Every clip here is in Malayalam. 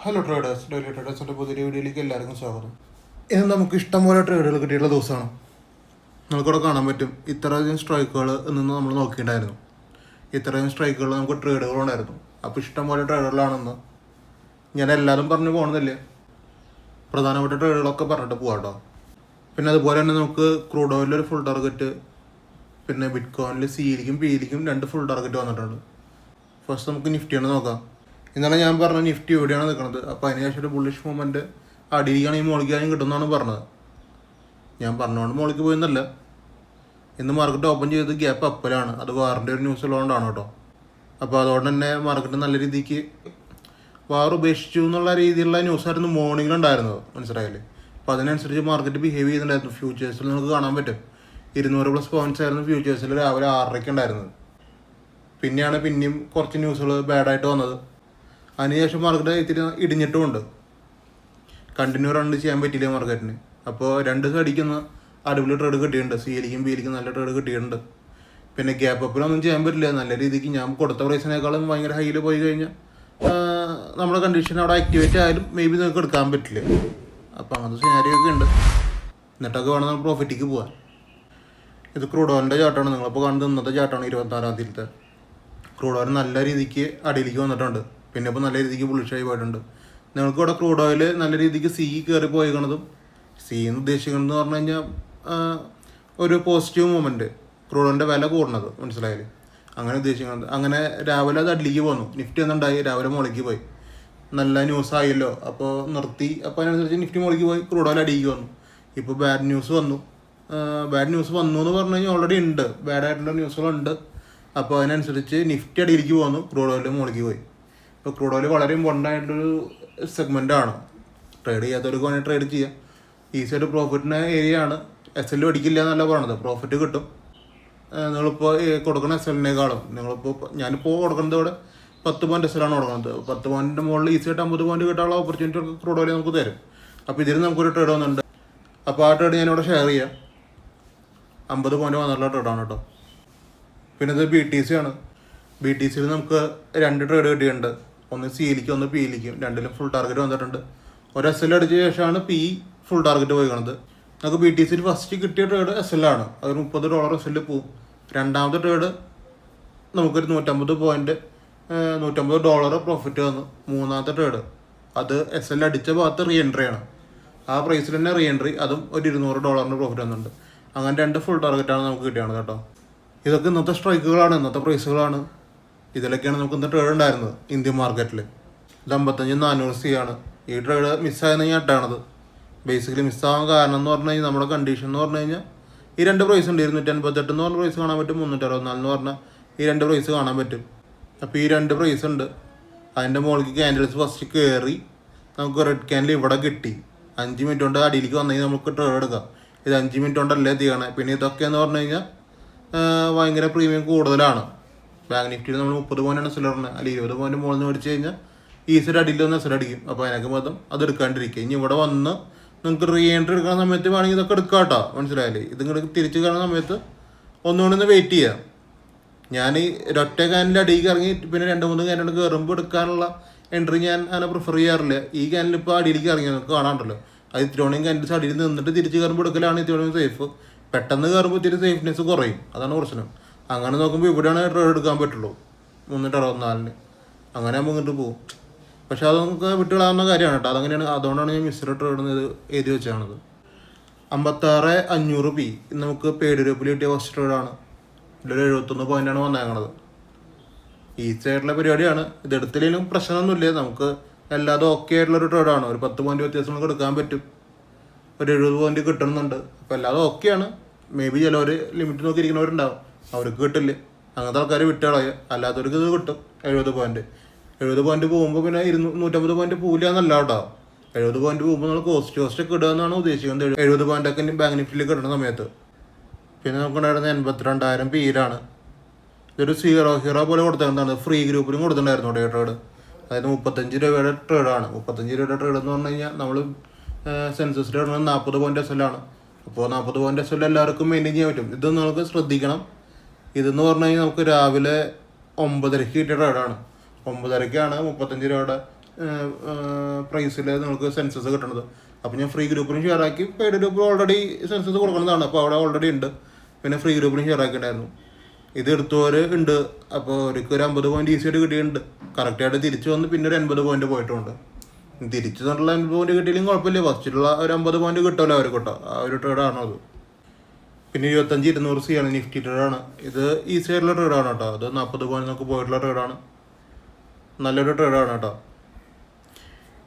ഹലോ ട്രേഡേഴ്സ്, ഡെയിലി ട്രേഡേഴ്സിൻ്റെ പുതിയ വീഡിയോയിലേക്ക് എല്ലാവർക്കും സ്വാഗതം. ഇന്ന് നമുക്ക് ഇഷ്ടംപോലെ ട്രേഡുകൾ കിട്ടിയുള്ള ദിവസമാണ്. നമുക്കിവിടെ കാണാൻ പറ്റും ഇത്രയധികം സ്ട്രൈക്കുകൾ നിന്ന് നമ്മൾ നോക്കിയിട്ടുണ്ടായിരുന്നു. ഇത്രയും സ്ട്രൈക്കുകൾ നമുക്ക് ട്രേഡുകളുണ്ടായിരുന്നു. അപ്പോൾ ഇഷ്ടംപോലെ ട്രേഡുകളാണെന്ന് ഞാൻ എല്ലാവരും പറഞ്ഞു പോകുന്നില്ല, പ്രധാനപ്പെട്ട ട്രേഡുകളൊക്കെ പറഞ്ഞിട്ട് പോകാം കേട്ടോ. പിന്നെ അതുപോലെ തന്നെ നമുക്ക് ക്രൂഡ് ഓയിലൊരു ഫുൾ ടാർഗറ്റ്, പിന്നെ ബിറ്റ് കോയിനിൽ സിയിലേക്കും പിയിലേക്കും 2 ഫുൾ ടാർഗറ്റ് വന്നിട്ടുണ്ട്. ഫസ്റ്റ് നമുക്ക് നിഫ്റ്റിയാണ് നോക്കാം. ഇന്നലെ ഞാൻ പറഞ്ഞ നിഫ്റ്റി എവിടെയാണ് നിൽക്കുന്നത്. അപ്പോൾ അതിനുശേഷം ഒരു ബുള്ളിഷ് മൂവ്മെൻറ്റ് അടിയിലേക്കാണെങ്കിൽ മോളിക്കാനും കിട്ടുമെന്നാണ് പറഞ്ഞത്. ഞാൻ പറഞ്ഞുകൊണ്ട് മോളിക്ക് പോയെന്നല്ല, ഇന്ന് മാർക്കറ്റ് ഓപ്പൺ ചെയ്തത് ഗ്യാപ്പ് അപ്പിലാണ്. അത് വാറിൻ്റെ ഒരു ന്യൂസ് ഉള്ളതുകൊണ്ടാണ് കേട്ടോ. അപ്പോൾ അതുകൊണ്ട് തന്നെ മാർക്കറ്റ് നല്ല രീതിക്ക് വാർ ഉപേക്ഷിച്ചു എന്നുള്ള രീതിയിലുള്ള ന്യൂസായിരുന്നു മോർണിംഗിലുണ്ടായിരുന്നത്, മനസ്സിലായില്ലേ. അപ്പോൾ അതിനനുസരിച്ച് മാർക്കറ്റ് ബിഹേവ് ചെയ്തിട്ടുണ്ടായിരുന്നു. ഫ്യൂച്ചേഴ്സിൽ നമുക്ക് കാണാൻ പറ്റും 200+ പോയിൻറ്റ്സ് ആയിരുന്നു ഫ്യൂച്ചേഴ്സിൽ രാവിലെ 6:30 ഉണ്ടായിരുന്നത്. പിന്നെയും കുറച്ച് ന്യൂസുകൾ ബാഡായിട്ട് വന്നത്. അതിനുശേഷം മാർക്കറ്റ് ഇത്തിരി ഇടിഞ്ഞിട്ടുമുണ്ട്. കണ്ടിന്യൂ റൺ ചെയ്യാൻ പറ്റിയില്ല മാർക്കറ്റിന്. അപ്പോൾ 2 അടിക്കുന്ന അടിപൊളി ട്രേഡ് കിട്ടിയിട്ടുണ്ട്. സിയിലേക്കും ബിയിലേക്കും നല്ല ട്രേഡ് കിട്ടിയിട്ടുണ്ട്. പിന്നെ ഗ്യാപ്പ് അപ്പിലൊന്നും ചെയ്യാൻ പറ്റില്ല. നല്ല രീതിക്ക് ഞാൻ കൊടുത്ത പ്രൈസിനേക്കാളും ഭയങ്കര ഹൈയിൽ പോയി കഴിഞ്ഞാൽ നമ്മുടെ കണ്ടീഷൻ അവിടെ ആക്ടിവേറ്റ് ആയാലും മേ ബി നിങ്ങൾക്ക് എടുക്കാൻ പറ്റില്ല. അപ്പോൾ അങ്ങനത്തെ സിനാരിയൊക്കെ ഉണ്ട്. എന്നിട്ടൊക്കെ വേണം നമ്മൾ പ്രോഫിറ്റിക്ക് പോകാൻ. ഇത് ക്രൂഡ് ഓയിലിൻ്റെ ചാർട്ടാണ്. നിങ്ങളിപ്പോൾ കാണുന്നത് ഇന്നത്തെ ചാർട്ടാണ്, 26-ാം തീയതിയിലത്തെ. ക്രൂഡ് ഓയിൽ നല്ല രീതിക്ക് അടിയിലേക്ക് വന്നിട്ടുണ്ട്. പിന്നെ ഇപ്പോൾ നല്ല രീതിക്ക് ബുള്ളിഷായി പോയിട്ടുണ്ട്. നിങ്ങൾക്ക് ഇവിടെ ക്രൂഡ് ഓയിൽ നല്ല രീതിക്ക് സി കയറി പോയിക്കണതും, സി എന്ന് ഉദ്ദേശിക്കുന്നത് പറഞ്ഞു കഴിഞ്ഞാൽ ഒരു പോസിറ്റീവ് മൂവ്മെൻറ്റ്, ക്രൂഡ് ഓയിലിൻ്റെ വില കൂടുന്നത്, മനസ്സിലായില്ലേ. അങ്ങനെ ഉദ്ദേശിക്കുന്നത്. അങ്ങനെ രാവിലെ അത് അടിയിലേക്ക് പോന്നു. നിഫ്റ്റി എന്നുണ്ടായി രാവിലെ മുകളിലേക്ക് പോയി. നല്ല ന്യൂസ് ആയല്ലോ, അപ്പോൾ നിർത്തി. അപ്പോൾ അതിനനുസരിച്ച് നിഫ്റ്റി മുകളിലേക്ക് പോയി, ക്രൂഡ് ഓയിൽ അടിയിലേക്ക് വന്നു. ഇപ്പോൾ ബാഡ് ന്യൂസ് വന്നു എന്ന് പറഞ്ഞു കഴിഞ്ഞാൽ ഓൾറെഡി ഉണ്ട്, ബാഡായിട്ടുള്ള ന്യൂസുകളുണ്ട്. അപ്പോൾ അതിനനുസരിച്ച് നിഫ്റ്റി അടിയിലേക്ക് പോന്നു, ക്രൂഡ് ഓയിൽ മുകളിലേക്ക് പോയി. ഇപ്പോൾ ക്രൂഡ് ഓയിൽ വളരെ ഇമ്പോർട്ടൻ്റ് ആയിട്ടൊരു സെഗ്മെൻറ്റാണ്. ട്രേഡ് ചെയ്യാത്തവർക്ക് വേണമെങ്കിൽ ട്രേഡ് ചെയ്യാം. ഈസിയായിട്ട് പ്രോഫിറ്റിൻ്റെ ഏരിയ ആണ്. SL അടിക്കില്ല എന്നല്ല പറയണത്, പ്രോഫിറ്റ് കിട്ടും. നിങ്ങളിപ്പോൾ കൊടുക്കുന്ന SLനേക്കാളും ഞാനിപ്പോൾ കൊടുക്കുന്നത് ഇവിടെ 10 പോയിൻറ്റ് SL കൊടുക്കുന്നത്. 10 പോയിൻറ്റിൻ്റെ മുകളിൽ ഈസിയായിട്ട് 50 പോയിൻറ്റ് കിട്ടാനുള്ള ഓപ്പർച്യൂണിറ്റി ക്രൂഡ് ഓയിൽ നമുക്ക് തരും. അപ്പോൾ ഇതിന് നമുക്കൊരു ട്രേഡ് വന്നിട്ടുണ്ട്. അപ്പോൾ ആ ട്രേഡ് ഞാനിവിടെ ഷെയർ ചെയ്യാം. 50 പോയിൻറ്റ് വന്നിട്ടുള്ള ട്രേഡാണ് കേട്ടോ. പിന്നെ ഇത് BTC ആണ്. BTCയിൽ നമുക്ക് 2 ട്രേഡ് കിട്ടിയിട്ടുണ്ട്. ഒന്ന് സിയിലേക്കും ഒന്ന് പിയിലേക്കും. 2ലും ഫുൾ ടാർഗറ്റ് വന്നിട്ടുണ്ട്. ഒരു SL അടിച്ച ശേഷമാണ് പി ഫുൾ ടാർഗറ്റ് പോയിക്കണത്. നമുക്ക് BTCയിൽ ഫസ്റ്റ് കിട്ടിയ ട്രേഡ് SL ആണ്. അത് $30 SL പോവും. രണ്ടാമത്തെ ട്രേഡ് നമുക്കൊരു $150 പ്രോഫിറ്റ് വന്നു. മൂന്നാമത്തെ ട്രേഡ് അത് SL അടിച്ച ഭാഗത്ത് റീ എൻട്രിയാണ്. ആ പ്രൈസിൽ തന്നെ റീ എൻട്രി, അതും ഒരു $200 പ്രോഫിറ്റ് വന്നിട്ടുണ്ട്. അങ്ങനെ 2 ഫുൾ ടാർഗറ്റാണ് നമുക്ക് കിട്ടിയാണ് കേട്ടോ. ഇതൊക്കെ ഇന്നത്തെ സ്ട്രൈക്കുകളാണ്, ഇന്നത്തെ പ്രൈസുകളാണ്. ഇതിലൊക്കെയാണ് നമുക്ക് ഇന്ന് ട്രേഡ് ഉണ്ടായിരുന്നത് ഇന്ത്യൻ മാർക്കറ്റിൽ. ഇത് 55,400 C ആണ്. ഈ ട്രേഡ് മിസ്സായെന്ന് ഞാൻ ഇട്ടാണത്. ബേസിക്കലി മിസ്സാകാൻ കാരണം എന്ന് പറഞ്ഞു കഴിഞ്ഞാൽ നമ്മുടെ കണ്ടീഷൻ എന്ന് പറഞ്ഞു കഴിഞ്ഞാൽ ഈ 2 പ്രൈസ് ഉണ്ട്. 258 എന്ന് പറഞ്ഞ പ്രൈസ് കാണാൻ പറ്റും, 364 എന്ന് പറഞ്ഞാൽ ഈ 2 പ്രൈസ് കാണാൻ പറ്റും. അപ്പോൾ ഈ 2 പ്രൈസ് ഉണ്ട്. അതിൻ്റെ മുകളിലേക്ക് ക്യാൻഡിൽസ് ഫസ്റ്റ് കയറി നമുക്ക് റെഡ് ക്യാൻഡിൽ ഇവിടെ കിട്ടി. 5 മിനിറ്റ് കൊണ്ട് അടിയിലേക്ക് വന്നു കഴിഞ്ഞാൽ നമുക്ക് ട്രേഡ് എടുക്കാം. ഇത് 5 മിനിറ്റ് കൊണ്ടല്ലേ എത്തിക്കണേ. പിന്നെ ഇതൊക്കെ എന്ന് പറഞ്ഞു കഴിഞ്ഞാൽ ഭയങ്കര പ്രീമിയം കൂടുതലാണ്. ബാങ്ക് നിഫ്റ്റിയിൽ നമ്മൾ 30 പോയിൻ്റാണ് SL ഇടുന്നത്. അല്ലെങ്കിൽ 20 പോയിൻറ്റ് മുകളിൽ നിന്ന് മേടിച്ച് കഴിഞ്ഞാൽ ഈസിയായിട്ട് അടിയിൽ വന്ന് SL അടിക്കും. അപ്പോൾ അതിനൊക്കെ മൊത്തം അത് എടുക്കാണ്ടിരിക്കുക. ഇനി ഇവിടെ വന്ന് നിങ്ങൾക്ക് റീ എൻട്രി എടുക്കുന്ന സമയത്ത് വേണമെങ്കിൽ ഇതൊക്കെ എടുക്കാം കേട്ടോ, മനസ്സിലായില്ലേ. ഇത് ഇങ്ങോട്ട് തിരിച്ച് കയറുന്ന സമയത്ത് ഒന്നുകൊണ്ടൊന്ന് വെയിറ്റ് ചെയ്യാം. ഞാൻ ഈ ഒറ്റ ക്യാനിൽ അടിയിലേക്ക് ഇറങ്ങി പിന്നെ 2-3 ക്യാനുകൾ കയറുമ്പോൾ എടുക്കാനുള്ള എൻട്രി ഞാൻ അങ്ങനെ പ്രിഫർ ചെയ്യാറില്ല. ഈ ക്യാനിൽ ഇപ്പോൾ അടിയിലേക്ക് ഇറങ്ങി നമുക്ക് കാണാണ്ടല്ലോ. അത് ഇത്രയോളം ക്യാൻഡിൽസ് അടിയിൽ നിന്നിട്ട് തിരിച്ച് കയറുമ്പോൾ എടുക്കലാണ് ഇത്രയോളം സേഫ്. പെട്ടെന്ന് കയറുമ്പോൾ ഇത്തിരി സേഫ്നെസ് കുറയും, അതാണ് പ്രശ്നം. അങ്ങനെ നോക്കുമ്പോൾ ഇവിടെയാണ് ട്രേഡ് എടുക്കാൻ പറ്റുള്ളൂ 364. അങ്ങനെ ആകുമ്പോൾ ഇങ്ങോട്ട് പോകും. പക്ഷെ അത് നമുക്ക് വിട്ടുകളാവുന്ന കാര്യമാണ് കേട്ടോ. അതങ്ങനെയാണ്. അതുകൊണ്ടാണ് ഞാൻ മിശ്ര ട്രേഡ് എഴുതി വെച്ചാണത്. 56,500 P നമുക്ക് പെയ്ഡ് ഗ്രൂപ്പിൽ കിട്ടിയ ഫസ്റ്റ് ട്രേഡാണ്. ഇതിലൊരു 71 പോയിൻ്റാണ് വന്നേക്കണത്. ഈസി ആയിട്ടുള്ള പരിപാടിയാണ്. ഇത് എടുത്തില്ലെങ്കിലും പ്രശ്നമൊന്നുമില്ല. നമുക്ക് എല്ലാതും ഓക്കെ ആയിട്ടുള്ളൊരു ട്രേഡാണ്. ഒരു 10 പോയിൻറ്റ് വ്യത്യാസം നമുക്ക് എടുക്കാൻ പറ്റും. ഒരു 70 പോയിൻറ്റ് കിട്ടുന്നുണ്ട്. അപ്പോൾ എല്ലാതും ഓക്കെയാണ്. മേ ബി ചിലവർ ലിമിറ്റ് നോക്കിയിരിക്കുന്നവരുണ്ടാവും, അവർക്ക് കിട്ടില്ല. അങ്ങനത്തെ ആൾക്കാർ വിട്ടുകളയുക. അല്ലാത്തവർക്ക് ഇത് കിട്ടും 70 പോയിൻറ്റ്. 70 പോയിൻറ്റ് പോകുമ്പോൾ പിന്നെ 150 പോയിൻറ്റ് പോകില്ല എന്നല്ല കേട്ടോ. 70 പോയിൻറ്റ് പോകുമ്പോൾ നമ്മൾ കോസ്റ്റ് ഒക്കെ ഇടുക എന്നാണ് ഉദ്ദേശിക്കുന്നത്. 70 പോയിൻ്റൊക്കെ ബാങ്ക് നിഫ്റ്റിയിൽ കിട്ടുന്ന സമയത്ത്. പിന്നെ നമുക്കുണ്ടായിരുന്നത് 82,000 P-യിലാണ്. ഇതൊരു ഹീറോ പോലെ കൊടുത്തിട്ടുണ്ടായിരുന്നു. ഫ്രീ ഗ്രൂപ്പിലും കൊടുത്തിട്ടുണ്ടായിരുന്നു ഡേ ട്രേഡ്. അതായത് 35 രൂപയുടെ ട്രേഡാണ്. 35 രൂപയുടെ ട്രേഡ് എന്ന് പറഞ്ഞു കഴിഞ്ഞാൽ നമ്മൾ സെൻസസിൽ ഇടുന്നത് 40 പോയിൻറ്റ് SL ആണ്. അപ്പോൾ 40 പോയിൻറ്റ് SL എല്ലാവർക്കും മെയിൻറ്റെയിൻ ചെയ്യാൻ പറ്റും. ഇത് നമുക്ക് ശ്രദ്ധിക്കണം. ഇതെന്ന് പറഞ്ഞു കഴിഞ്ഞാൽ നമുക്ക് രാവിലെ 9:30 കിട്ടിയ ട്രേഡാണ്. 9:30 35 രൂപയുടെ പ്രൈസിൽ നിങ്ങൾക്ക് സെൻസസ് കിട്ടണത്. അപ്പോൾ ഞാൻ ഫ്രീ ഗ്രൂപ്പിനും ഷെയർ ആക്കി, പെയ്ഡ് ഗ്രൂപ്പിൽ ഓൾറെഡി സെൻസസ് കൊടുക്കുന്നതാണ്, അപ്പോൾ അവിടെ ഓൾറെഡി ഉണ്ട്. പിന്നെ ഫ്രീ ഗ്രൂപ്പിനും ഷെയർ ആക്കിയിട്ടുണ്ടായിരുന്നു. ഇത് എടുത്തവർ ഉണ്ട്. അപ്പോൾ അവർക്ക് ഒരു 50 പോയിന്റ് ഈസിയായിട്ട് കിട്ടിയിട്ടുണ്ട്. കറക്റ്റായിട്ട് തിരിച്ചു വന്ന് പിന്നെ ഒരു 80 പോയിന്റ് പോയിട്ടുണ്ട്. തിരിച്ചു തന്നുള്ള 80 പോയിന്റ് കിട്ടിയില്ലെങ്കിൽ കുഴപ്പമില്ല, ഫസ്റ്റിലുള്ള ഒരു 50 പോയിന്റ് കിട്ടുമല്ലോ അവർ കിട്ടോ. ആ ഒരു ട്രേഡാണോ അത്. പിന്നെ 25-200 ആണ് നിഫ്റ്റി ട്രേഡാണ്. ഇത് ഈസി ആയിട്ടുള്ള ട്രേഡാണ് കേട്ടോ. അത് 40 പോയിന്റ് നമുക്ക് പോയിട്ടുള്ള ട്രേഡാണ്. നല്ലൊരു ട്രേഡാണ് കേട്ടോ.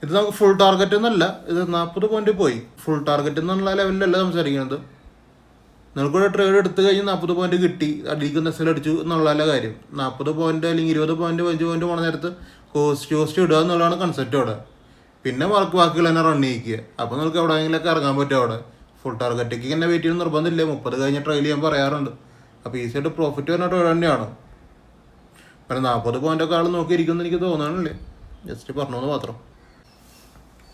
ഇത് നമുക്ക് ഫുൾ ടാർഗറ്റ് എന്നല്ല, ഇത് 40 പോയിന്റ് പോയി. ഫുൾ ടാർഗറ്റ് എന്നുള്ള ലെവലിലല്ല സംസാരിക്കുന്നത്. നിങ്ങൾക്കൊരു ട്രേഡ് എടുത്തു കഴിഞ്ഞ് 40 പോയിന്റ് കിട്ടി, അടിക്കുന്ന എസ് എൽ അടിച്ചു എന്നുള്ളതല്ല കാര്യം. 40 പോയിന്റ് അല്ലെങ്കിൽ 20 പോയിന്റ് 5 പോയിന്റ് പോണ നേരത്ത് കോസ്റ്റ് ഇടുക എന്നുള്ളതാണ് കൺസെപ്റ്റ് അവിടെ. പിന്നെ ബാക്കികൾ തന്നെ റൺ ചെയ്യിക്കുക. അപ്പോൾ നിങ്ങൾക്ക് എവിടെയെങ്കിലൊക്കെ ഇറങ്ങാൻ പറ്റും. അവിടെ ഫുൾ ടാർഗറ്റേക്ക് തന്നെ വെയിറ്റ് ചെയ്യുന്ന നിർബന്ധമില്ല. 30 കഴിഞ്ഞ് ട്രയൽ ചെയ്യാൻ പറയാറുണ്ട്. അപ്പോൾ ഈസിയായിട്ട് പ്രോഫിറ്റ് വരുന്ന ട്രേഡ് തന്നെയാണ്. പിന്നെ 40 പോയിൻ്റൊക്കെ ആൾ നോക്കിയിരിക്കുമെന്ന് എനിക്ക് തോന്നണില്ലേ, ജസ്റ്റ് പറഞ്ഞത് മാത്രം.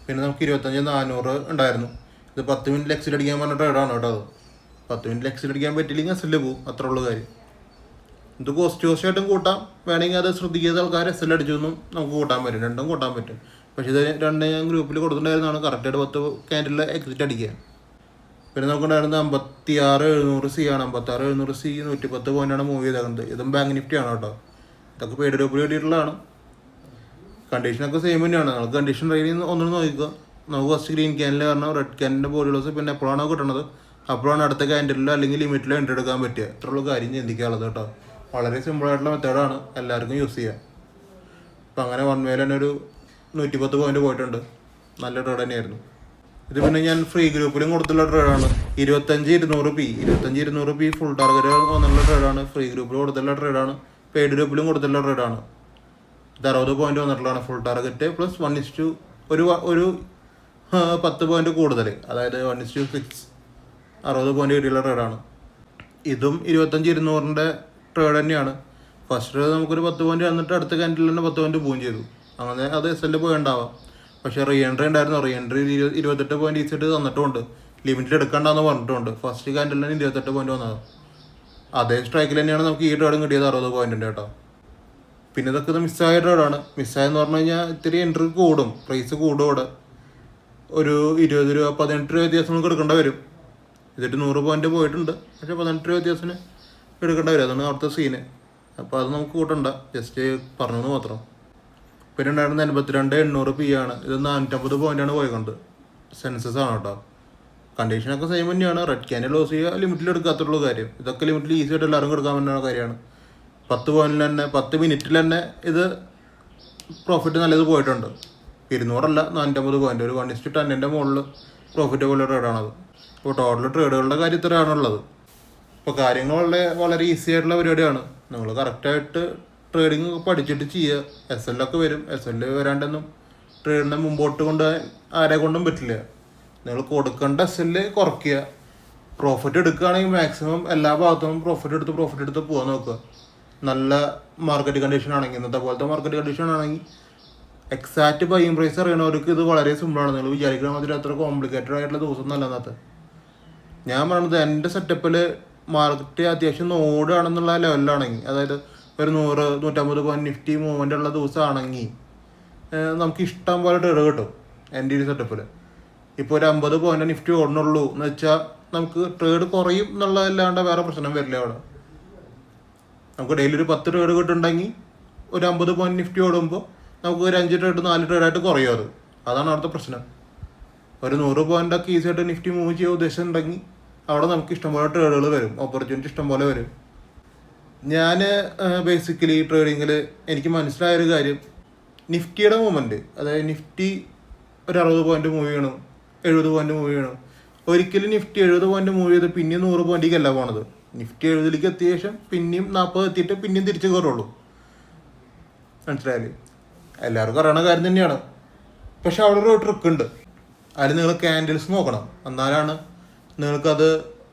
പിന്നെ നമുക്ക് 25-400 ഉണ്ടായിരുന്നു. ഇത് 10 മിനിറ്റ് എക്സിൽ അടിക്കാൻ പറഞ്ഞ ട്രേഡാണ് കേട്ടോ. അത് 10 മിനിറ്റ് എക്സിൽ അടിക്കാൻ പറ്റില്ലെങ്കിൽ എസ് എൽ പോകും, അത്ര ഉള്ള കാര്യം. ഇത് കോസ്റ്റായിട്ടും കൂട്ടാം, വേണമെങ്കിൽ അത് ശ്രദ്ധിക്കാത്ത ആൾക്കാർ എസ് എൽ അടിച്ചൊന്നും നമുക്ക് കൂട്ടാൻ പറ്റും, രണ്ടും കൂട്ടാൻ പറ്റും. പക്ഷേ ഇത് രണ്ട് ഞാൻ ഗ്രൂപ്പിൽ കൊടുത്തിട്ടുണ്ടായിരുന്നതാണ് കറക്റ്റായിട്ട് 10 ക്യാൻഡിൽ എക്സിറ്റ് അടിക്കുക. പിന്നെ നമുക്കുണ്ടായിരുന്നത് 56-700 ആണ്. 56-700 110 പോയിന്റാണ് മൂവ് ചെയ്തേക്കുന്നത്. ഇതും ബാങ്ക് നിഫ്റ്റിയാണ് കേട്ടോ. ഇതൊക്കെ പെയ്ഡ് ഗ്രൂപ്പിൽ കിട്ടിയിട്ടുള്ളതാണ്. കണ്ടീഷനൊക്കെ സെയിം തന്നെയാണ്. നമുക്ക് കണ്ടീഷൻ റൈഡിൽ ഒന്നും നോക്കുക. നമുക്ക് ഫസ്റ്റ് ഗ്രീൻ ക്യാനിൽ കാരണം റെഡ് ക്യാനിൻ്റെ ബോഡിലോസ് പിന്നെ എപ്പോഴാണോ കിട്ടുന്നത് അപ്പോഴാണ് അടുത്ത ക്യാൻഡിലോ അല്ലെങ്കിൽ ലിമിറ്റിലോ എൻട്രി എടുക്കാൻ പറ്റുക. ഇത്രയുള്ള കാര്യം ചിന്തിക്കാനുള്ളത് കേട്ടോ. വളരെ സിമ്പിളായിട്ടുള്ള മെത്തേഡാണ്, എല്ലാവർക്കും യൂസ് ചെയ്യാം. അപ്പം അങ്ങനെ 1 വേയിൽ തന്നെ ഒരു 110 പോയിന്റ് പോയിട്ടുണ്ട്. നല്ല ട്രേഡ് തന്നെയായിരുന്നു ഇത്. പിന്നെ ഞാൻ ഫ്രീ ഗ്രൂപ്പിലും കൊടുത്തുള്ള ട്രേഡാണ്. 25-200 ഫുൾ ടാർഗറ്റ് വന്നുള്ള ട്രേഡാണ്. ഫ്രീ ഗ്രൂപ്പിൽ കൊടുത്തുള്ള ട്രേഡാണ്. പെയ്ഡ് ഗ്രൂപ്പിലും കൊടുത്തുള്ള ട്രേഡാണ്. ഇത് 60 പോയിന്റ് വന്നിട്ടുള്ളതാണ് ഫുൾ ടാർഗറ്റ് പ്ലസ് 1:1 ഒരു 10 പോയിന്റ് കൂടുതൽ, അതായത് 1:6 60 പോയിന്റ് കിട്ടിയുള്ള ട്രേഡാണ്. ഇതും 25-200 ട്രേഡ് തന്നെയാണ്. ഫസ്റ്റ് ട്രേഡ് നമുക്കൊരു 10 പോയിന്റ് വന്നിട്ട് അടുത്ത ക്യാൻഡിൽ തന്നെ 10 പോയിന്റ് പോവുകയും ചെയ്തു. അങ്ങനെ അത് എസ് എൽ പോയിണ്ടാവാം. പക്ഷേ റീ എൻട്രി ഉണ്ടായിരുന്നു. റീ എൻട്രി 28 പോയിന്റ് ഈസിയായിട്ട് തന്നിട്ടുണ്ട്. ലിമിറ്റിൽ എടുക്കണ്ടെന്ന് പറഞ്ഞിട്ടുണ്ട്. ഫസ്റ്റ് ക്യാൻഡിൽ തന്നെ 28 പോയിന്റ് വന്നത്. അതേ സ്ട്രൈക്കിൽ തന്നെയാണ് നമുക്ക് ഈ ട്രേഡും കിട്ടിയത് 60 പോയിന്റിൻ്റെ കേട്ടോ. പിന്നെ ഇതൊക്കെ ഇത് മിസ്സായ ട്രേഡാണ്. മിസ്സായെന്ന് പറഞ്ഞു കഴിഞ്ഞാൽ ഇത്തിരി എൻട്രി കൂടും, പ്രൈസ് കൂടും. അവിടെ ഒരു 20 രൂപ 18 രൂപ വ്യത്യാസം നമുക്ക് എടുക്കേണ്ട വരും. ഇതിട്ട് 100 പോയിന്റ് പോയിട്ടുണ്ട്, പക്ഷേ 18 രൂപ വ്യത്യാസത്തിന് എടുക്കേണ്ട വരും. അതാണ് അവിടുത്തെ സീന്. അപ്പോൾ അത് നമുക്ക് കൂട്ടണ്ട, ജസ്റ്റ് പറഞ്ഞത് മാത്രം. പിന്നെ ഉണ്ടായിരുന്നത് 82-800 ആണ്. ഇത് 450 പോയിന്റാണ് പോയിക്കൊണ്ട്. സെൻസസ് ആണ് കേട്ടോ. കണ്ടീഷനൊക്കെ സെയിം തന്നെയാണ്. റെഡ് ക്യാൻഡിൽ ലോസ് ചെയ്യുക, ലിമിറ്റിൽ എടുക്കാത്തുള്ള കാര്യം. ഇതൊക്കെ ലിമിറ്റിൽ ഈസി ആയിട്ട് എല്ലാവരും എടുക്കാൻ പറ്റുന്ന കാര്യമാണ്. 10 പോയിന്റിൽ തന്നെ 10 മിനിറ്റിൽ തന്നെ ഇത് പ്രോഫിറ്റ് നല്ലത് പോയിട്ടുണ്ട്. 200 450 പോയിന്റ്, ഒരു 1:10 മുകളിൽ പ്രോഫിറ്റ് പോലെ ട്രേഡാണത്. ഇപ്പോൾ ടോട്ടൽ ട്രേഡുകളുടെ കാര്യം ഇത്രയാണുള്ളത്. ഇപ്പോൾ കാര്യങ്ങൾ വളരെ ഈസി ആയിട്ടുള്ള പരിപാടിയാണ്. നിങ്ങൾ കറക്റ്റായിട്ട് ട്രേഡിങ് പഠിച്ചിട്ട് ചെയ്യുക. എസ് എല്ലൊക്കെ വരും. എസ് എൽ വരാണ്ടൊന്നും ട്രേഡിനെ മുമ്പോട്ട് കൊണ്ടുപോകാൻ ആരെ കൊണ്ടും പറ്റില്ല. നിങ്ങൾ കൊടുക്കേണ്ട എസ് എൽ കുറയ്ക്കുക. പ്രോഫിറ്റ് എടുക്കുകയാണെങ്കിൽ മാക്സിമം എല്ലാ ഭാഗത്തും പ്രോഫിറ്റ് എടുത്ത് പോകാൻ നോക്കുക. നല്ല മാർക്കറ്റ് കണ്ടീഷൻ ആണെങ്കിൽ, ഇന്നത്തെ പോലത്തെ മാർക്കറ്റ് കണ്ടീഷൻ ആണെങ്കിൽ എക്സാക്റ്റ് ബൈയിങ് പ്രൈസ് അറിയണവർക്ക് ഇത് വളരെ സിമ്പിളാണ്. നിങ്ങൾ വിചാരിക്കുന്ന മാതിരി അത്ര കോംപ്ലിക്കേറ്റഡ് ആയിട്ടുള്ള ദിവസം നല്ല അന്നത്തെ. ഞാൻ പറയുന്നത് എൻ്റെ സെറ്റപ്പിൽ മാർക്കറ്റ് അത്യാവശ്യം ഓടുകയാണെന്നുള്ള ലെവലിലാണെങ്കിൽ, അതായത് ഒരു 100-150 പോയിന്റ് നിഫ്റ്റി മൂവ്മെൻ്റ് ഉള്ള ദിവസമാണെങ്കിൽ നമുക്ക് ഇഷ്ടം പോലെ ട്രേഡ് കിട്ടും എൻ്റെ ഈ സെറ്റപ്പിൽ. ഇപ്പോൾ ഒരു 50 പോയിന്റ് നിഫ്റ്റി ഓടണുള്ളൂ എന്ന് വെച്ചാൽ നമുക്ക് ട്രേഡ് കുറയും എന്നുള്ളതല്ലാണ്ട് വേറെ പ്രശ്നം വരില്ല അവിടെ. നമുക്ക് ഡെയിലി ഒരു 10 ട്രേഡ് കിട്ടുന്നുണ്ടെങ്കിൽ ഒരു 50 പോയിന്റ് നിഫ്റ്റി ഓടുമ്പോൾ നമുക്ക് ഒരു 5 ട്രേഡ് 4 ട്രേഡായിട്ട് കുറയും അത്. അതാണ് അവിടുത്തെ പ്രശ്നം. ഒരു 100 പോയിൻ്റൊക്കെ ഈസിയായിട്ട് നിഫ്റ്റി മൂവ് ചെയ്യാൻ ഉദ്ദേശിച്ചിട്ടുണ്ടെങ്കിൽ അവിടെ നമുക്ക് ഇഷ്ടംപോലെ ട്രേഡുകൾ വരും, ഓപ്പർച്യൂണിറ്റി ഇഷ്ടംപോലെ വരും. ഞാൻ ബേസിക്കലി ട്രേഡിങ്ങിൽ എനിക്ക് മനസ്സിലായൊരു കാര്യം, നിഫ്റ്റിയുടെ മൂവ്മെൻറ്റ്, അതായത് നിഫ്റ്റി ഒരു 60 പോയിന്റ് മൂവ് ചെയ്യണം, 70 പോയിന്റ് മൂവ് ചെയ്യണം. ഒരിക്കലും നിഫ്റ്റി 70 പോയിന്റ് മൂവ് ചെയ്ത് പിന്നെയും 100 പോയിന്റിലേക്കല്ല പോണത്. നിഫ്റ്റി 70ലേക്ക് എത്തിയ ശേഷം പിന്നെയും 40 എത്തിയിട്ട് പിന്നെയും തിരിച്ച് കയറുള്ളൂ. മനസ്സിലായില്ലേ? എല്ലാവർക്കും അറിയണ കാര്യം തന്നെയാണ്. പക്ഷെ അവിടെ ഒരു ട്രിക്ക് ഉണ്ട്. അതിൽ നിങ്ങൾ ക്യാൻഡിൽസ് നോക്കണം. എന്നാലാണ് നിങ്ങൾക്കത്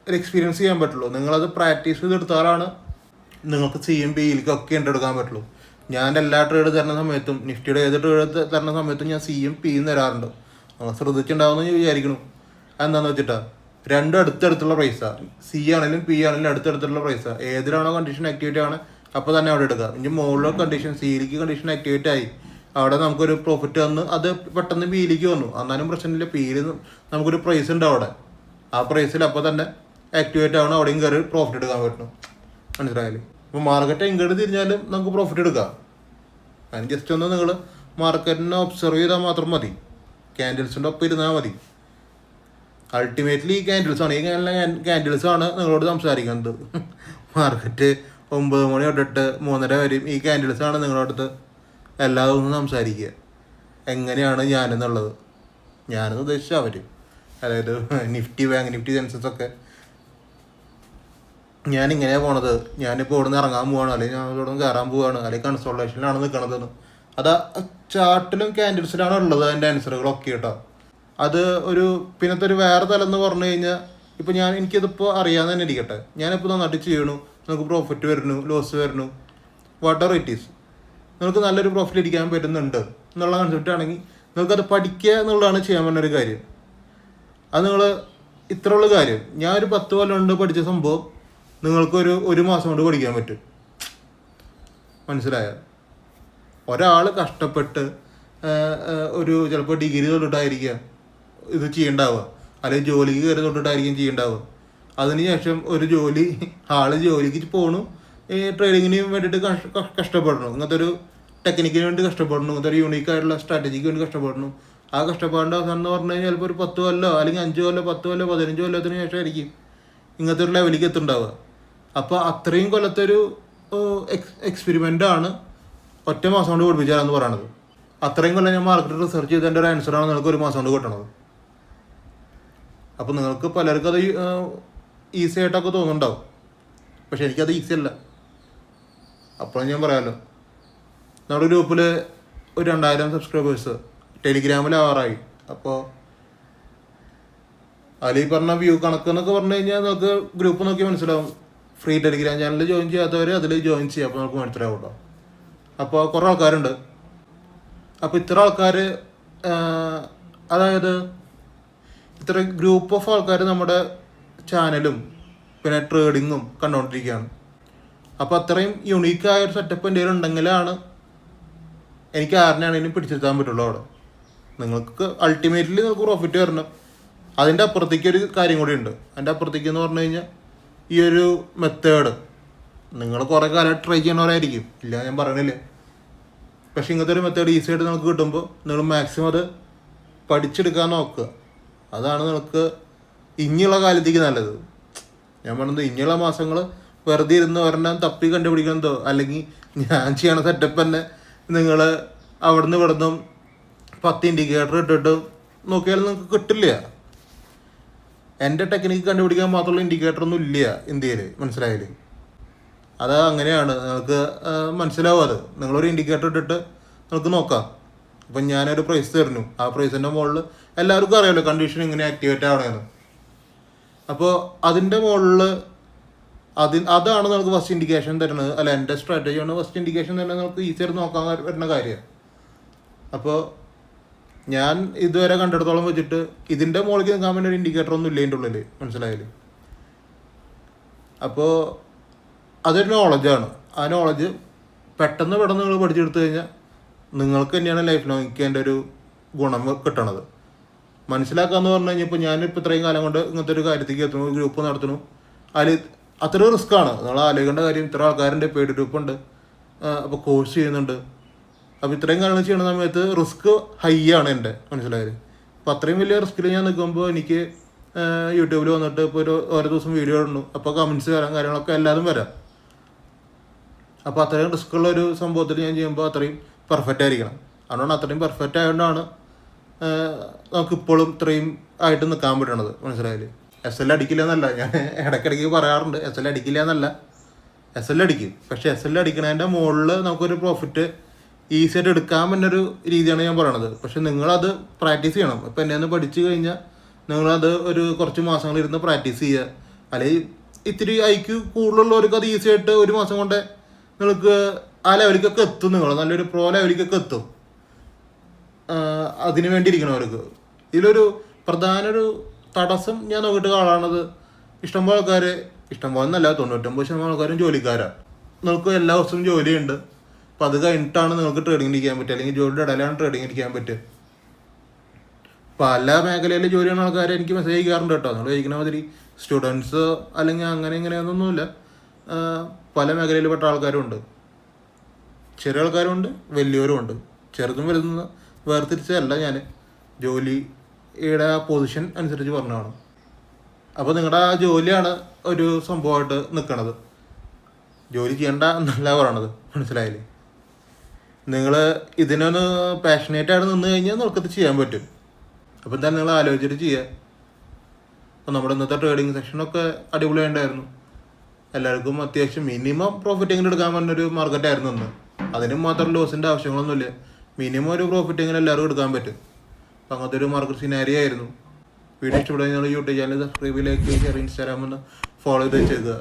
ഒരു എക്സ്പീരിയൻസ് ചെയ്യാൻ പറ്റുള്ളൂ. നിങ്ങളത് പ്രാക്ടീസ് ചെയ്തെടുത്താലാണ് നിങ്ങൾക്ക് CM-P-യിലേക്കൊക്കെ എടുക്കാൻ പറ്റുള്ളൂ. ഞാൻ എല്ലാ ട്രേഡ് തരുന്ന സമയത്തും, നിഫ്റ്റിയുടെ ഏത് ട്രേഡ് തരുന്ന സമയത്തും ഞാൻ CM-P-യും തരാറുണ്ട്. നിങ്ങൾ ശ്രദ്ധിച്ചിട്ടുണ്ടാവുമെന്ന് ഞാൻ വിചാരിക്കണം. അതെന്താണെന്ന് വെച്ചിട്ടാണ്, രണ്ടും അടുത്തടുത്തുള്ള പ്രൈസാണ്. C ആണെങ്കിലും P ആണെങ്കിലും അടുത്തടുത്തുള്ള പ്രൈസാണ്. ഏതിലാണോ കണ്ടീഷൻ ആക്ടിവേറ്റ് ആണ് അപ്പോൾ തന്നെ അവിടെ എടുക്കുക. ഇനി മുകളിലെ കണ്ടീഷൻ സിയിലേക്ക് കണ്ടീഷൻ ആക്ടിവേറ്റ് ആയി അവിടെ നമുക്കൊരു പ്രോഫിറ്റ് വന്ന് അത് പെട്ടെന്ന് പീലേക്ക് വന്നു. എന്നാലും പ്രശ്നമില്ല, പീല് നമുക്കൊരു പ്രൈസ് ഉണ്ട് അവിടെ. ആ പ്രൈസിൽ അപ്പോൾ തന്നെ ആക്ടിവേറ്റ് ആവണം, അവിടെയും കയറി പ്രോഫിറ്റ് എടുക്കാൻ പറ്റും. മനസ്സിലായാലും ഇപ്പോൾ മാർക്കറ്റ് എങ്ങോട്ട് തിരിഞ്ഞാലും നമുക്ക് പ്രോഫിറ്റ് എടുക്കാം. അതിന് ജസ്റ്റ് ഒന്ന് നിങ്ങൾ മാർക്കറ്റിനെ ഒബ്സർവ് ചെയ്താൽ മാത്രം മതി, ക്യാൻഡിൽസിൻ്റെ ഒപ്പം ഇരുന്നാൽ മതി. അൾട്ടിമേറ്റ്ലി ഈ ക്യാൻഡിൽസാണ് ക്യാൻഡിൽസാണ് നിങ്ങളോട് സംസാരിക്കുന്നത്. മാർക്കറ്റ് 9 മണി തൊട്ടിട്ട് 3:30 വരെയും ഈ ക്യാൻഡിൽസാണ് നിങ്ങളുടെ അടുത്ത് എല്ലാ ദിവസവും സംസാരിക്കുക. എങ്ങനെയാണ് ഞാനെന്നുള്ളത്, ഞാനെന്ന് ഉദ്ദേശിച്ചാൽ അവർ, അതായത് നിഫ്റ്റി, ബാങ്ക് നിഫ്റ്റി, സെൻസസ് ഒക്കെ ഞാനിങ്ങനെയാണ് പോണത്, ഞാനിപ്പോൾ ഇവിടെ നിന്ന് ഇറങ്ങാൻ പോവാണ്, അല്ലെങ്കിൽ ഞാൻ ഇവിടെ നിന്ന് കയറാൻ പോവുകയാണ്, അല്ലെങ്കിൽ കൺസോൾട്ടേഷനിലാണ് നിൽക്കണതെന്ന്. അത് ചാർട്ടിലും ക്യാൻഡിൽസിലാണ് ഉള്ളത് അതിൻ്റെ ആൻസറുകളൊക്കെ കേട്ടോ. അത് ഒരു പിന്നത്തെ ഒരു വേറെ തലം എന്ന് പറഞ്ഞു കഴിഞ്ഞാൽ, ഇപ്പോൾ എനിക്കിതിപ്പോൾ അറിയാൻ തന്നെ ഇരിക്കട്ടെ, ഞാനിപ്പോൾ നന്നായിട്ട് ചെയ്യണു, നമുക്ക് പ്രോഫിറ്റ് വരുന്നു, ലോസ് വരുന്നു, വാട്ട് എവർ ഇറ്റ് ഈസ്, നിങ്ങൾക്ക് നല്ലൊരു പ്രോഫിറ്റ് അടിക്കാൻ പറ്റുന്നുണ്ട് എന്നുള്ള കൺസെപ്റ്റ് ആണെങ്കിൽ നിങ്ങൾക്കത് പഠിക്കുക എന്നുള്ളതാണ് ചെയ്യാൻ പറ്റുന്നൊരു കാര്യം. അത് നിങ്ങൾ ഇത്രയുള്ള കാര്യം, ഞാനൊരു 10 കൊല്ലം കൊണ്ട് പഠിച്ച സംഭവം നിങ്ങൾക്കൊരു 1 മാസം കൊണ്ട് പഠിക്കാൻ പറ്റും. മനസ്സിലായോ? ഒരാൾ കഷ്ടപ്പെട്ട് ഒരു ചിലപ്പോൾ ഡിഗ്രി തൊട്ടിട്ടായിരിക്കാം ഇത് ചെയ്യണ്ടാവുക, അല്ലെങ്കിൽ ജോലിക്ക് കയറി തൊട്ടിട്ടായിരിക്കും ചെയ്യണ്ടാവുക. അതിനുശേഷം ഒരു ജോലിക്ക് പോകണു, ഈ ട്രേഡിങ്ങിന് വേണ്ടിയിട്ട് കഷ്ടപ്പെടണം, ഇങ്ങനത്തെ ഒരു ടെക്നിക്കിന് വേണ്ടി കഷ്ടപ്പെടണം, ഇങ്ങനത്തെ ഒരു യൂണീക്കായിട്ടുള്ള സ്ട്രാറ്റജിക്ക് വേണ്ടി കഷ്ടപ്പെടണം. ആ കഷ്ടപ്പാടിൻ്റെ അവസാനം എന്ന് പറഞ്ഞു കഴിഞ്ഞാൽ ചിലപ്പോൾ ഒരു 10 കൊല്ലോ അല്ലെങ്കിൽ 5 കൊല്ലോ 10 കൊല്ലോ 15 കൊല്ലത്തിന് ശേഷം ആയിരിക്കും ഇങ്ങനത്തെ ഒരു ലെവലിലേക്ക് എത്തുണ്ടാവുക. അപ്പോൾ അത്രയും കൊല്ലത്തെ ഒരു എക്സ്പെരിമെൻ്റാണ് 1 മാസം കൊണ്ട് പഠിപ്പിച്ചാലെന്ന് പറയണത്. അത്രയും കൊല്ലം ഞാൻ മാർക്കറ്റ് റിസർച്ച് ചെയ്തതിൻ്റെ ഒരു ആൻസറാണ് നിങ്ങൾക്ക് 1 മാസം കൊണ്ട് കിട്ടണത്. അപ്പോൾ നിങ്ങൾക്ക് പലർക്കും അത് ഈസി ആയിട്ടൊക്കെ തോന്നുന്നുണ്ടാവും, പക്ഷെ എനിക്കത് ഈസി അല്ല. അപ്പോഴും ഞാൻ പറയാമല്ലോ, നമ്മുടെ ഗ്രൂപ്പിൽ ഒരു 2000 സബ്സ്ക്രൈബേഴ്സ് ടെലിഗ്രാമിൽ ആവാറായി. അപ്പോൾ അതിൽ ഈ പറഞ്ഞ വ്യൂ കണക്കെന്നൊക്കെ പറഞ്ഞു കഴിഞ്ഞാൽ നമുക്ക് ഗ്രൂപ്പ് നോക്കി മനസ്സിലാവും. ഫ്രീ ടെലിഗ്രാം ചാനൽ ജോയിൻ ചെയ്യാത്തവർ അതിൽ ജോയിൻ ചെയ്യുക, അപ്പോൾ നമുക്ക് മനസ്സിലാവും കേട്ടോ. അപ്പോൾ കുറേ ആൾക്കാരുണ്ട്. അപ്പോൾ ഇത്ര ആൾക്കാർ, അതായത് ഇത്ര ഗ്രൂപ്പ് ഓഫ് ആൾക്കാർ നമ്മുടെ ചാനലും പിന്നെ ട്രേഡിങ്ങും കണ്ടുകൊണ്ടിരിക്കുകയാണ്. അപ്പോൾ അത്രയും യുണീക്കായ ഒരു സെറ്റപ്പ് എൻ്റെ ഉണ്ടെങ്കിലാണ് എനിക്ക് ആരിനാണെങ്കിലും പിടിച്ചെടുത്താൻ പറ്റുള്ളൂ അവിടെ. നിങ്ങൾക്ക് അൾട്ടിമേറ്റ്ലി നിങ്ങൾക്ക് പ്രോഫിറ്റ് വരണം. അതിൻ്റെ അപ്പുറത്തേക്ക് ഒരു കാര്യം കൂടി ഉണ്ട്. അതിൻ്റെ അപ്പുറത്തേക്ക് എന്ന് പറഞ്ഞു കഴിഞ്ഞാൽ ഈ ഒരു മെത്തേഡ് നിങ്ങൾ കുറേ കാലം ട്രൈ ചെയ്യണവരായിരിക്കും, ഇല്ല ഞാൻ പറയണില്ല. പക്ഷേ ഇങ്ങനത്തെ ഒരു മെത്തേഡ് ഈസി ആയിട്ട് നിങ്ങൾക്ക് കിട്ടുമ്പോൾ നിങ്ങൾ മാക്സിമം അത് പഠിച്ചെടുക്കാൻ നോക്കുക. അതാണ് നിങ്ങൾക്ക് ഇനിയുള്ള കാലത്തേക്ക് നല്ലത്. ഞാൻ പറഞ്ഞത് ഇനിയുള്ള മാസങ്ങൾ വെറുതെ ഇരുന്ന് ഒരെണ്ണം തപ്പി കണ്ടുപിടിക്കണതോ അല്ലെങ്കിൽ ഞാൻ ചെയ്യണ സെറ്റപ്പ് തന്നെ നിങ്ങൾ അവിടുന്ന് ഇവിടുന്നും 10 ഇൻഡിക്കേറ്റർ ഇട്ടിട്ട് നോക്കിയാൽ നിങ്ങൾക്ക് കിട്ടില്ല. എൻ്റെ ടെക്നിക്ക് കണ്ടുപിടിക്കാൻ മാത്രമുള്ള ഇൻഡിക്കേറ്ററൊന്നും ഇല്ല ഇന്ത്യയിൽ, മനസ്സിലായില്ലേ? അത് അങ്ങനെയാണ്, നിങ്ങൾക്ക് മനസ്സിലാവും. അത് നിങ്ങളൊരു ഇൻഡിക്കേറ്റർ ഇട്ടിട്ട് നിങ്ങൾക്ക് നോക്കാം. അപ്പം ഞാനൊരു പ്രൈസ് തരുന്നു, ആ പ്രൈസിൻ്റെ മുകളിൽ എല്ലാവർക്കും അറിയാമല്ലോ കണ്ടീഷൻ എങ്ങനെ ആക്ടിവേറ്റ് ആവണമെന്ന്. അപ്പോൾ അതിൻ്റെ മുകളിൽ അതാണ് നമുക്ക് ഫസ്റ്റ് ഇൻഡിക്കേഷൻ തരുന്നത്. അല്ല, എൻ്റെ സ്ട്രാറ്റജിയാണ് ഫസ്റ്റ് ഇൻഡിക്കേഷൻ തന്നെ നമുക്ക് ഈസിയായിട്ട് നോക്കാൻ വരുന്ന കാര്യമാണ്. അപ്പോൾ ഞാൻ ഇതുവരെ കണ്ടിടത്തോളം വെച്ചിട്ട് ഇതിൻ്റെ മുകളിൽ നിൽക്കാൻ വേണ്ടി ഒരു ഇൻഡിക്കേറ്റർ ഒന്നും ഇല്ല ഇതിൻ്റെ ഉള്ളിൽ, മനസ്സിലായില്ലേ? അപ്പോൾ അതൊരു നോളജാണ്. ആ നോളജ് പെട്ടെന്ന് നിങ്ങൾ പഠിച്ചെടുത്തു കഴിഞ്ഞാൽ നിങ്ങൾക്ക് തന്നെയാണ് ലൈഫ് ലോങ്ങിക്ക് എൻ്റെ ഒരു ഗുണം കിട്ടണത്. മനസ്സിലാക്കാമെന്ന് പറഞ്ഞു കഴിഞ്ഞാൽ ഇപ്പോൾ ഞാനിപ്പോൾ ഇത്രയും കാലം കൊണ്ട് ഇങ്ങനത്തെ ഒരു കാര്യത്തേക്ക് എത്തുന്നു, ഗ്രൂപ്പ് നടത്തുന്നു. അതിൽ അത്ര റിസ്ക്കാണ്. നിങ്ങൾ ആലോചിക്കേണ്ട കാര്യം, ഇത്ര ആൾക്കാരുടെ പെയ്ഡ് ഗ്രൂപ്പുണ്ട്, അപ്പോൾ കോഴ്സ് ചെയ്യുന്നുണ്ട്. അപ്പോൾ ഇത്രയും കാര്യങ്ങൾ ചെയ്യുന്ന സമയത്ത് റിസ്ക് ഹൈ ആണ് എൻ്റെ, മനസ്സിലായത്? അപ്പോൾ അത്രയും വലിയ റിസ്കിൽ ഞാൻ നിൽക്കുമ്പോൾ എനിക്ക് യൂട്യൂബിൽ വന്നിട്ട് ഇപ്പോൾ ഓരോ ദിവസം വീഡിയോ ഇടുന്നു, അപ്പോൾ കമൻറ്റ്സ് വരാൻ കാര്യങ്ങളൊക്കെ എല്ലാതും വരാം. അപ്പോൾ അത്രയും റിസ്ക്കുള്ള ഒരു സംഭവത്തിൽ ഞാൻ ചെയ്യുമ്പോൾ അത്രയും പെർഫെക്റ്റ് ആയിരിക്കണം. അതുകൊണ്ടാണ് അത്രയും പെർഫെക്റ്റ് ആയതുകൊണ്ടാണ് നമുക്കിപ്പോഴും ഇത്രയും ആയിട്ട് നിൽക്കാൻ പറ്റണത്, മനസ്സിലായില്ലേ? SL അടിക്കില്ല എന്നല്ല, ഞാൻ ഇടയ്ക്കിടയ്ക്ക് പറയാറുണ്ട്, SL അടിക്കില്ല എന്നല്ല, SL അടിക്കും. പക്ഷേ SL അടിക്കണതിൻ്റെ മുകളിൽ നമുക്കൊരു പ്രോഫിറ്റ് ഈസി ആയിട്ട് എടുക്കാൻ പറ്റുന്നൊരു രീതിയാണ് ഞാൻ പറയണത്. പക്ഷെ നിങ്ങളത് പ്രാക്ടീസ് ചെയ്യണം. ഇപ്പം എന്നെ ഒന്ന് പഠിച്ചു കഴിഞ്ഞാൽ നിങ്ങളത് ഒരു കുറച്ച് മാസങ്ങളിരുന്ന് പ്രാക്ടീസ് ചെയ്യുക. അല്ലെങ്കിൽ ഇത്തിരി IQ കൂടുതലുള്ളവർക്ക് അത് ഈസി ആയിട്ട് 1 മാസം കൊണ്ട് നിങ്ങൾക്ക് ആ ലെവലിക്കൊക്കെ എത്തും. നിങ്ങൾ നല്ലൊരു പ്രോ ലെവലിക്കൊക്കെ എത്തും. അതിന് വേണ്ടി ഇരിക്കണവർക്ക് ഇതിലൊരു പ്രധാന ഒരു തടസ്സം ഞാൻ നോക്കിയിട്ട് കാണുന്നത്, ഇഷ്ടംപോലെ ആൾക്കാർ, ഇഷ്ടംപോലെ എന്നല്ല 99% ആൾക്കാരും ജോലിക്കാരാണ്. നിങ്ങൾക്ക് എല്ലാ ദിവസവും ജോലിയുണ്ട്, അപ്പോൾ അത് കഴിഞ്ഞിട്ടാണ് നിങ്ങൾക്ക് ട്രേഡിങ്ങിന് ഇരിക്കാൻ പറ്റുക, അല്ലെങ്കിൽ ജോലിയുടെ ഇടയിലാണ് ട്രേഡിങ്ങിന് ഇരിക്കാൻ പറ്റുക. പല മേഖലയിൽ ജോലി ചെയ്യുന്ന ആൾക്കാർ എനിക്ക് മെസ്സേജ് അയക്കാറുണ്ട് കേട്ടോ. നമ്മൾ ചോദിക്കുന്ന മാതിരി സ്റ്റുഡൻസ് അല്ലെങ്കിൽ അങ്ങനെ ഇങ്ങനെയൊന്നുമില്ല, പല മേഖലയിൽ പെട്ട ആൾക്കാരുണ്ട്. ചെറിയ ആൾക്കാരുണ്ട്, വലിയവരും ഉണ്ട്. ചെറുതും വലുതും വേർതിരിച്ചതല്ല ഞാൻ, ജോലിയുടെ പൊസിഷൻ അനുസരിച്ച് പറഞ്ഞതാണ്. അപ്പോൾ നിങ്ങളുടെ ആ ജോലിയാണ് ഒരു സംഭവമായിട്ട് നിൽക്കണത്, ജോലി ചെയ്യേണ്ട എന്നല്ല പറയണത്, മനസ്സിലായില്ലേ? നിങ്ങൾ ഇതിനൊന്ന് പാഷനേറ്റായിട്ട് നിന്ന് കഴിഞ്ഞാൽ നിങ്ങൾക്കത് ചെയ്യാൻ പറ്റും. അപ്പോൾ എന്തായാലും നിങ്ങൾ ആലോചിച്ചിട്ട് ചെയ്യുക. അപ്പോൾ നമ്മുടെ ഇന്നത്തെ ട്രേഡിങ് സെക്ഷനൊക്കെ അടിപൊളിയായിട്ടുണ്ടായിരുന്നു. എല്ലാവർക്കും അത്യാവശ്യം മിനിമം പ്രോഫിറ്റെങ്കിലും എടുക്കാൻ പറ്റുന്നൊരു മാർക്കറ്റായിരുന്നു ഇന്ന്. അതിനും മാത്രം ലോസിൻ്റെ ആവശ്യങ്ങളൊന്നുമില്ല, മിനിമം ഒരു പ്രോഫിറ്റെങ്കിലും എല്ലാവർക്കും എടുക്കാൻ പറ്റും. അപ്പോൾ അങ്ങനത്തെ ഒരു മാർക്കറ്റ് സിനാരിയോ ആയിരുന്നു. വീഡിയോ ഇഷ്ടപ്പെടുക നിങ്ങൾ യൂട്യൂബ് ചാനൽ സബ്സ്ക്രൈബ് ചെയ്ത് ഷെയർ, ഇൻസ്റ്റാഗ്രാമിൽ നിന്ന് ഫോളോ ചെയ്ത് വെച്ചേക്കുക.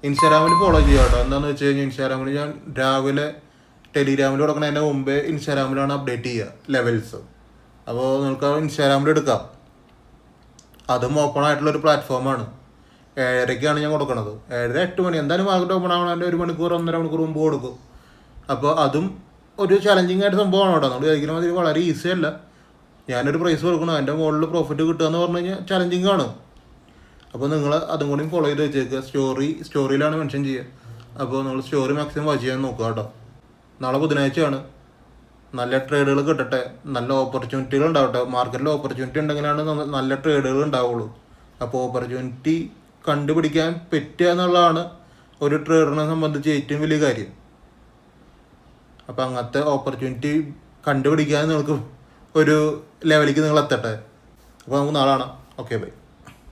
ഇൻസ്റ്റാഗ്രാമിൽ ഫോളോ ചെയ്യുക കേട്ടോ. എന്താണെന്ന് വെച്ച് കഴിഞ്ഞാൽ ഇൻസ്റ്റാഗ്രാമിൽ ഞാൻ രാവിലെ ടെലിഗ്രാമിൽ കൊടുക്കണതിൻ്റെ മുമ്പേ ഇൻസ്റ്റാഗ്രാമിലാണ് അപ്ഡേറ്റ് ചെയ്യുക ലെവൽസ്. അപ്പോൾ നിങ്ങൾക്ക് ഇൻസ്റ്റാഗ്രാമിൽ എടുക്കാം. അതും ഓപ്പൺ ആയിട്ടുള്ളൊരു പ്ലാറ്റ്ഫോമാണ്. 7:30ക്കാണ് ഞാൻ കൊടുക്കുന്നത്. 7:30 8 മണി എന്തായാലും മാർക്കറ്റ് ഓപ്പൺ ആവണതിൻ്റെ 1 മണിക്കൂർ 1.5 മണിക്കൂർ മുമ്പ് കൊടുക്കും. അപ്പോൾ അതും ഒരു ചലഞ്ചിങ് ആയിട്ട് സംഭവമാണ് കേട്ടോ. നമ്മൾ വിചാരിക്കുന്ന മാതിരി വളരെ ഈസി അല്ല. ഞാനൊരു പ്രൈസ് കൊടുക്കണം, അതിൻ്റെ മുകളിൽ പ്രോഫിറ്റ് കിട്ടുക എന്ന് പറഞ്ഞു കഴിഞ്ഞാൽ ചലഞ്ചിങ് ആണ്. അപ്പോൾ നിങ്ങൾ അതും കൂടി ഫോളോ ചെയ്ത് വെച്ചേക്കുക. സ്റ്റോറിയിലാണ് മെൻഷൻ ചെയ്യുക. അപ്പോൾ നിങ്ങൾ സ്റ്റോറി മാക്സിമം വാച്ച് ചെയ്യാൻ നോക്കുക കേട്ടോ. നാളെ ബുധനാഴ്ചയാണ്. നല്ല ട്രേഡുകൾ കിട്ടട്ടെ, നല്ല ഓപ്പർച്യൂണിറ്റികൾ ഉണ്ടാവട്ടെ. മാർക്കറ്റിൽ ഓപ്പർച്യൂണിറ്റി ഉണ്ടെങ്കിലാണ് നല്ല ട്രേഡുകൾ ഉണ്ടാവുള്ളൂ. അപ്പോൾ ഓപ്പർച്യൂണിറ്റി കണ്ടുപിടിക്കാൻ പറ്റുക എന്നുള്ളതാണ് ഒരു ട്രേഡറിനെ സംബന്ധിച്ച് ഏറ്റവും വലിയ കാര്യം. അപ്പോൾ അങ്ങനത്തെ ഓപ്പർച്യൂണിറ്റി കണ്ടുപിടിക്കാൻ നിങ്ങൾക്ക് ഒരു ലെവലിലേക്ക് നിങ്ങൾ എത്തട്ടെ. അപ്പോൾ നമുക്ക് നാളെ കാണാം. Okay, by.